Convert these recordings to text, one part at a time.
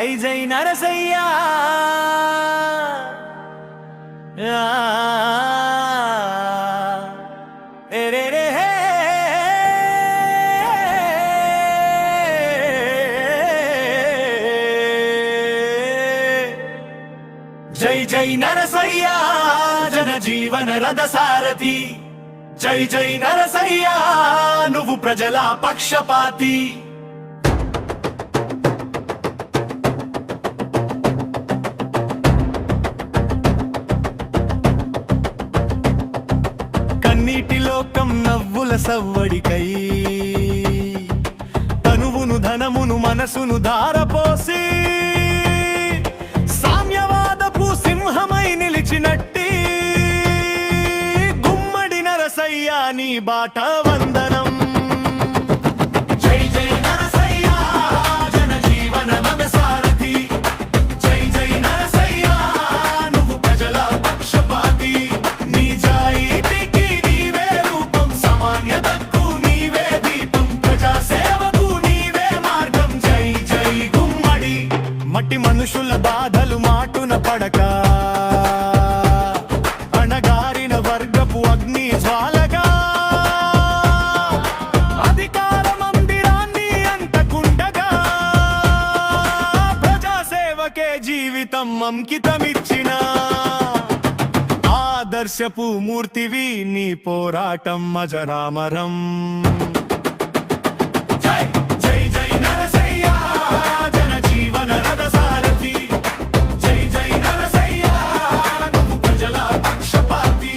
జై జై నరసయ్య జై జై నరసయ్య జన జీవన రథ సారథి జై జై నరసయ్య నువ్వు ప్రజల పక్షపాతి కన్నీటి లోకం నవ్వుల సవ్వడికై తనువును ధనమును మనసును ధారపోసి సామ్యవాదపు సింహమై నిలిచినట్టి గుమ్మడి నరసయ్య నీ బాట వందనం జై జై నరసయ్య జన జీవన రథ సారథి జై జై నరసయ్య నువ్వు ప్రజల పక్షపాతి నిజాయితీకి నీవే రూపం సమాన్యతకు నీవే దీపం ప్రజా సేవకు నీవే మార్గం జై జై గుమ్మడి మట్టి మనుషుల బాధలు మాటున పడక అణగారిన వర్గపు అగ్ని జ్వాలగా అధికార మందిరాన్ని అంతకుండగా ప్రజాసేవకే జీవితం అంకితమిచ్చిన ఆదర్శపు మూర్తివి నీ పోరాటం అజరామరం జై జై జై నరసయ్య జన జీవన రథ సారథి జై జై నరసయ్య నువ్వు ప్రజల పక్షపాతి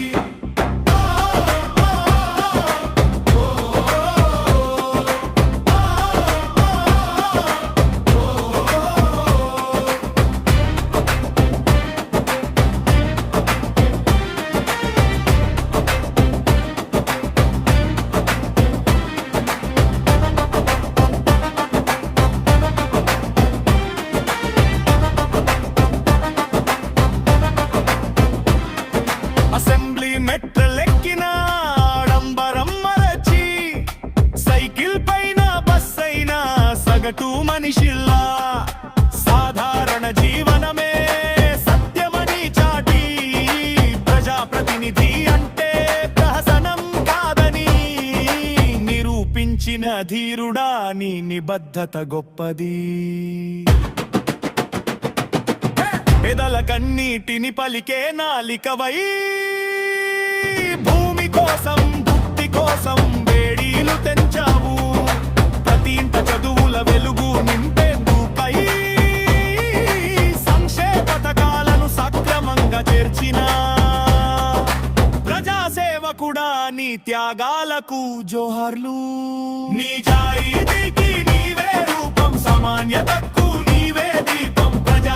అసెంబ్లీ మెట్లెక్కిన ఆడంబరం మరచి సైకిల్ పైన బస్ అయినా సగటు మనిషిల్లా సాధారణ జీవనమే సత్యమని చాటి ప్రజాప్రతినిధి అంటే ప్రహసనం కాదని నిరూపించిన ధీరుడా నీ నిబద్ధత గొప్పది పెదల కన్నీటిని పలికే నాలికవై భూమి కోసం భక్తి కోసం వేడీలు తెంచావు ప్రతి ఇంట చదువుల వెలుగు నింపేందుకై సంక్షేమ పథకాలను సక్రమంగా చేర్చిన ప్రజాసేవకుడా నీ త్యాగాలకు జోహార్లు నిజాయితీకి నీవే రూపం సమాన్యతకు నీవే దీపం ప్రజా